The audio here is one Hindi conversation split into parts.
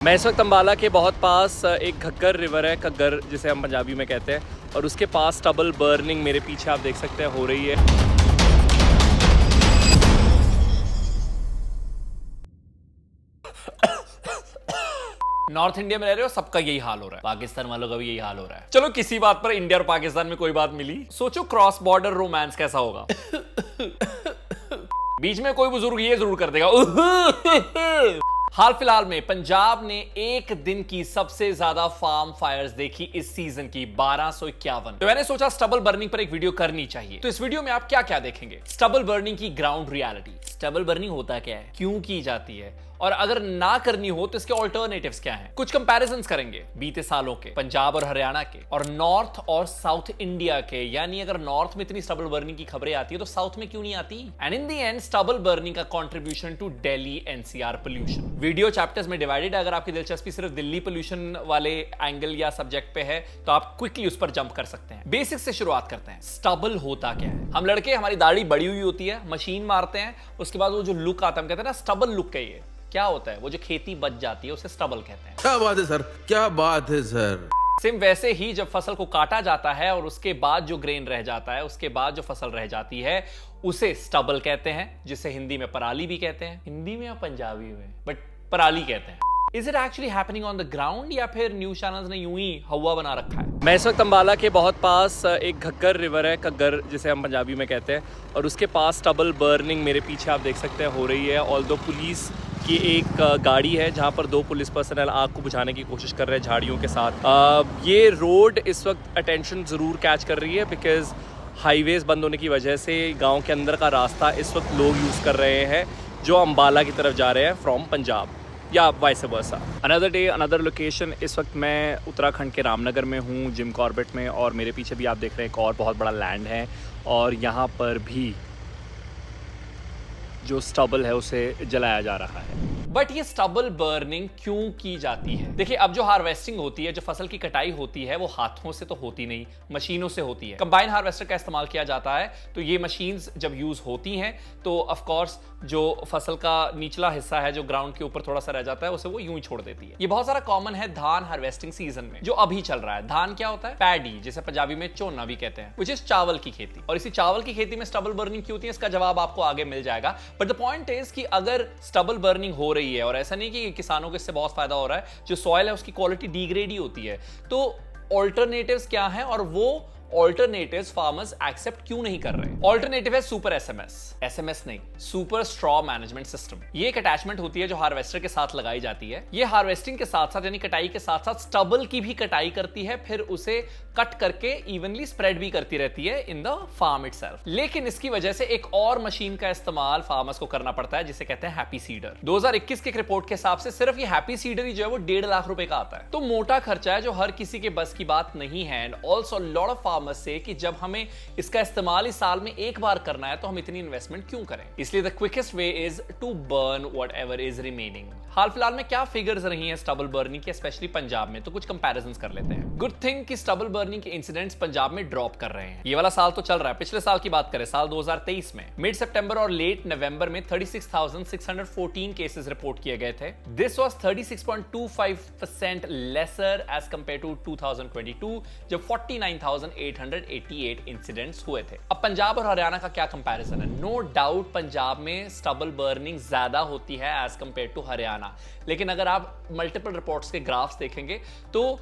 मैं इस वक्त अम्बाला के बहुत पास एक घग्गर रिवर है, घग्गर जिसे हम पंजाबी में कहते हैं, और उसके पास स्टबल बर्निंग मेरे पीछे आप देख सकते हैं हो रही है। नॉर्थ इंडिया में रह रहे हो, सबका यही हाल हो रहा है। पाकिस्तान वालों का भी यही हाल हो रहा है। चलो किसी बात पर इंडिया और पाकिस्तान में कोई बात मिली, सोचो क्रॉस बॉर्डर रोमांस कैसा होगा। बीच में कोई बुजुर्ग ये जरूर कर देगा। हाल फिलहाल में पंजाब ने एक दिन की सबसे ज्यादा फार्म फायर्स देखी इस सीजन की 1251। तो मैंने सोचा स्टबल बर्निंग पर एक वीडियो करनी चाहिए। तो इस वीडियो में आप क्या क्या देखेंगे? स्टबल बर्निंग की ग्राउंड रियलिटी, स्टबल बर्निंग होता क्या है, क्यों की जाती है, और अगर ना करनी हो तो इसके ऑल्टरनेटिव्स क्या हैं। कुछ कंपैरिजंस करेंगे बीते सालों के पंजाब और हरियाणा के, और नॉर्थ और साउथ इंडिया के। यानी अगर नॉर्थ में इतनी स्टबल बर्निंग की खबरें आती है तो साउथ में क्यों नहीं आती। And in the end stubble burning का contribution to Delhi NCR pollution. Video chapters में डिवाइडेड है। अगर आपकी दिलचस्पी सिर्फ दिल्ली पोल्यूशन वाले एंगल या सब्जेक्ट पे है तो आप क्विकली उस पर जंप कर सकते हैं। बेसिक से शुरुआत करते हैं। स्टबल होता क्या है? हम लड़के, हमारी दाढ़ी बड़ी हुई होती है, मशीन मारते हैं, उसके बाद वो जो लुक आता है, हम कहते हैं ना स्टबल लुक है। ये क्या होता है? वो जो खेती बच जाती है उसे स्टबल कहते हैं। क्या बात है सर, क्या बात है सर। सेम वैसे ही जब फसल को काटा जाता है और उसके बाद जो ग्रेन रह जाता है, उसके बाद जो फसल रह जाती है, उसे स्टबल कहते हैं, जिसे हिंदी में पराली भी कहते हैं। हिंदी में या पंजाबी में, बट पराली कहते हैं। Is it actually happening on the ground, या फिर न्यूज चैनल्स ने यूं ही हवा बना रखा है? मैं इस वक्त अम्बाला के बहुत पास एक घग्गर रिवर है, घग्गर जिसे हम पंजाबी में कहते हैं, और उसके पास स्टबल बर्निंग मेरे पीछे आप देख सकते हैं हो रही है। ऑल्दो पुलिस की एक गाड़ी है जहां पर 2 पुलिस पर्सनल आग को बुझाने की कोशिश कर रहे हैं झाड़ियों के साथ। ये रोड इस वक्त अटेंशन ज़रूर कैच कर रही है बिकॉज हाईवेज बंद होने की वजह से गांव के अंदर का रास्ता इस वक्त लोग यूज़ कर रहे हैं जो अम्बाला की तरफ जा रहे हैं फ्रॉम पंजाब, या vice versa. Another day another location. इस वक्त मैं उत्तराखंड के रामनगर में हूँ, जिम कॉर्बेट में, और मेरे पीछे भी आप देख रहे हैं एक और बहुत बड़ा लैंड है, और यहाँ पर भी जो स्टबल है उसे जलाया जा रहा है। बट ये स्टबल बर्निंग क्यों की जाती है? देखिए, अब जो हार्वेस्टिंग होती है, जो फसल की कटाई होती है, वो हाथों से तो होती नहीं, मशीनों से होती है। कंबाइन हार्वेस्टर का इस्तेमाल किया जाता है। तो ये मशीन्स जब यूज होती हैं तो ऑफ कोर्स जो फसल का निचला हिस्सा है, जो ग्राउंड के ऊपर थोड़ा सा रह जाता है, उसे वो यूं ही छोड़ देती है। ये बहुत सारा कॉमन है धान हार्वेस्टिंग सीजन में जो अभी चल रहा है। धान क्या होता है? पैडी, जिसे पंजाबी में चोना भी कहते हैं, विच इज चावल की खेती। और इसी चावल की खेती में स्टबल बर्निंग क्यों होती है, इसका जवाब आपको आगे मिल जाएगा। बट द पॉइंट इज कि अगर स्टबल बर्निंग हो रही है, और ऐसा नहीं कि किसानों को इससे बहुत फायदा हो रहा है, जो सॉइल है उसकी क्वालिटी डिग्रेड ही होती है, तो ऑल्टरनेटिव्स क्या है, और वो ऑल्टरनेटिव्स फार्मर्स एक्सेप्ट क्यों नहीं कर रहे? ऑल्टरनेटिव है सुपर एसएमएस। एसएमएस नहीं, सुपर स्ट्रॉ मैनेजमेंट सिस्टम। ये एक अटैचमेंट होती है जो हार्वेस्टर के साथ लगाई जाती है। ये हार्वेस्टिंग के साथ साथ, यानी कटाई के साथ साथ, स्टबल की भी कटाई करती है, फिर उसे कट करके इवनली स्प्रेड भी करती रहती है इन द फार्म इटसेल्फ। लेकिन इसकी वजह से एक और मशीन का इस्तेमाल फार्मर्स को करना पड़ता है, जिसे कहते हैं हैप्पी सीडर। 2021 के रिपोर्ट के हिसाब से सिर्फ ये हैप्पी सीडर ही जो है वो 1.5 लाख रुपए का आता है। तो मोटा खर्चा है जो हर किसी के बस की बात नहीं है। एंड ऑल्सो लॉट ऑफ से कि जब हमें इसका इस्तेमाल इस साल में एक बार करना है तो हम इतनी इन्वेस्टमेंट क्यों करें। इसलिए the quickest way is to burn whatever is remaining. हाल फिलहाल में क्या फिगर्स रही हैं स्टबल बर्निंग की, स्पेशली पंजाब में, तो कुछ कंपैरिजंस कर लेते हैं। गुड थिंग कि स्टबल बर्निंग के इंसिडेंट्स पंजाब में ड्रॉप कर रहे हैं। ये वाला साल तो चल रहा है, पिछले साल की बात करें, साल 2023 में मिड सितंबर और लेट नवंबर में 36,614 केसेस रिपोर्ट किए गए थे। This was 36.25% lesser as compare to 2022, जब 49,888 इंसिडेंट्स हुए थे। अब पंजाब और हरियाणा का क्या कंपैरिजन है? नो डाउट पंजाब में स्टबल बर्निंग ज्यादा होती है एज कंपेयर टू हरियाणा, लेकिन अगर आप मल्टीपल रिपोर्ट्स के ग्राफ्स देखेंगे तो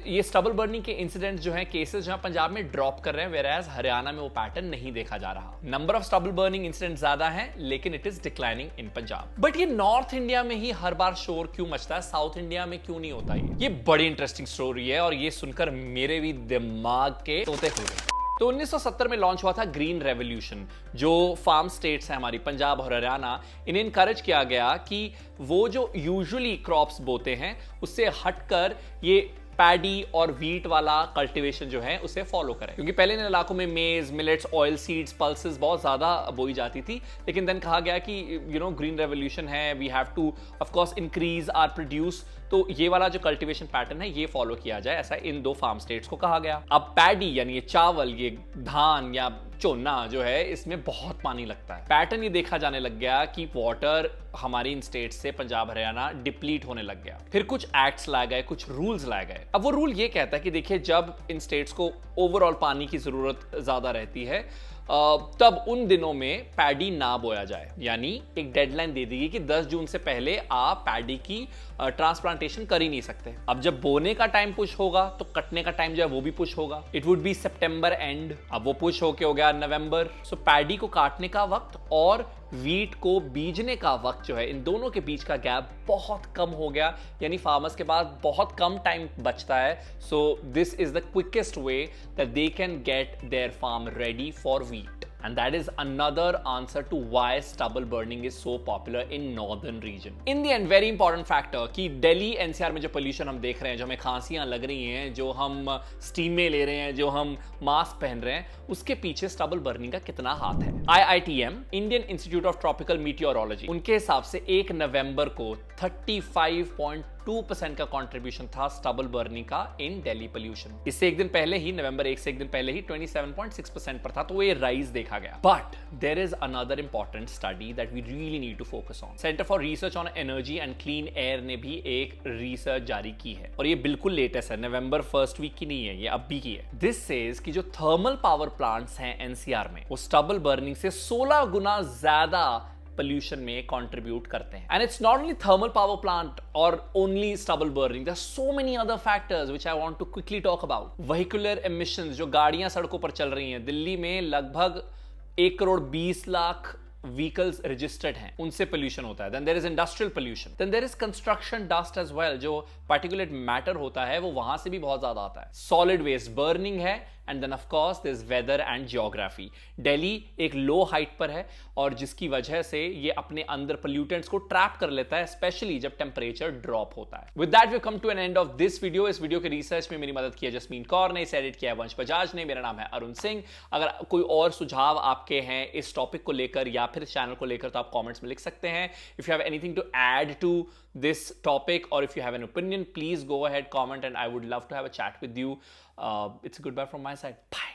ये स्टबल बर्निंग के इंसिडेंट्स जो हैं, केसेस जो हैं, पंजाब में ड्रॉप कर रहे हैं, वेयरएज हरियाणा में वो पैटर्न नहीं देखा जा रहा। Number of stubble burning incident ज्यादा हैं, लेकिन it is declining in Punjab. But ये नॉर्थ इंडिया में ही हर बार शोर क्यों मचता है, साउथ इंडिया में क्यों नहीं होता? ये बड़ी इंटरेस्टिंग स्टोरी है, और ये सुनकर मेरे भी दिमाग के तोते खुल गए। तो 1970 में लॉन्च हुआ था ग्रीन रेवोल्यूशन, जो फार्म स्टेट्स हैं हमारी पंजाब और हरियाणा, इन्हें इनकरेज किया गया कि वो जो यूजुअली क्रॉप्स बोते हैं उससे हटकर ये पैडी और व्हीट वाला कल्टीवेशन जो है उसे फॉलो करें। क्योंकि पहले इन इलाकों में मेज, मिलेट्स, ऑयल सीड्स, पल्सेस बहुत ज्यादा बोई जाती थी, लेकिन देन कहा गया कि ग्रीन रेवोल्यूशन है, we have to of course increase our produce, तो ये वाला जो कल्टीवेशन पैटर्न है ये फॉलो किया जाए, ऐसा इन 2 फार्म स्टेट्स को कहा गया। अब पैडी यानी ये चावल, ये धान या चोना जो है इसमें बहुत पानी लगता है। पैटर्न ये देखा जाने लग गया कि वाटर हमारी इन स्टेट से पंजाब हरियाणा डिप्लीट होने लग गया। फिर कुछ एक्ट्स लाए गए, कुछ रूल्स लाए गए। अब वो रूल ये कहता है कि देखिए, जब इन स्टेट्स को ओवरऑल पानी की जरूरत ज्यादा रहती है तब उन दिनों में पैडी ना बोया जाए, यानी एक डेडलाइन दे दी गई कि 10 जून से पहले आप पैडी की ट्रांसप्लांटेशन कर ही नहीं सकते। अब जब बोने का टाइम पुश होगा तो कटने का टाइम जो है वो भी पुश होगा। It would be September and, अब वो पुश होके हो गया नवंबर। सो पैडी को काटने का वक्त और वीट को बीजने का वक्त जो है, इन दोनों के बीच का गैप बहुत कम हो गया, यानी फार्मर्स के पास बहुत कम टाइम बचता है। So this is the quickest way that they can get their farm ready for wheat. And that is another answer to why stubble burning is so popular in northern region. In the end, very important factor कि दिल्ली एनसीआर में जो पोल्यूशन हम देख रहे हैं, जो हमें खांसियां लग रही हैं, जो हम स्टीमें ले रहे हैं, जो हम मास्क पहन रहे हैं, उसके पीछे स्टबल बर्निंग का कितना हाथ है। IITM, Indian institute of tropical meteorology, उनके हिसाब से 1 नवंबर को 35.2% का कंट्रीब्यूशन था स्टबल बर्निंग का इन दिल्ली पोल्यूशन। इससे एक दिन पहले ही, नवंबर 1 से एक दिन पहले ही 27.6% पर था, तो ये राइज देखा गया। But there is another important study that we really need to focus on. Centre for research on energy and clean air ने भी एक रिसर्च जारी की है, और ये बिल्कुल लेटेस्ट है, नवंबर फर्स्ट वीक की नहीं है, ये अभी की है। दिस सेज कि जो थर्मल पावर प्लांट्स हैं एनसीआर में, वो स्टबल बर्निंग से 16 गुना ज्यादा pollution में contribute करते हैं। And it's not only thermal power plant or only stubble burning. There are so many other factors which I want to quickly talk about. Vehicular emissions, जो गाड़ियां सड़कों पर चल रही हैं, दिल्ली में लगभग 1,20,00,000 व्हीकल्स रजिस्टर्ड हैं, उनसे पोल्यूशन होता है। Then there is industrial pollution, then there is construction dust as well, जो पार्टिकुलेट मैटर होता है वो वहां से भी बहुत ज्यादा आता है। सॉलिड वेस्ट बर्निंग है, and then of course there is weather and geography. Delhi एक लो हाइट पर है और जिसकी वजह से ये अपने अंदर पोल्यूटेंट्स को ट्रैप कर लेता है, स्पेशली जब टेंपरेचर ड्रॉप होता है। With that we come to an end of this video. इस वीडियो के रिसर्च में मेरी मदद की है जसमीन कौर ने, इसे एडिट किया है वंश बजाज ने, मेरा नाम है अरुण सिंह। अगर कोई और सुझाव आपके हैं इस टॉपिक को लेकर या फिर चैनल को लेकर, तो आप कमेंट्स में लिख सकते हैं। If you have anything to add to this topic, or if you have an opinion, please go ahead, comment, and I would love to have a chat with you. It's a goodbye from my side. Bye.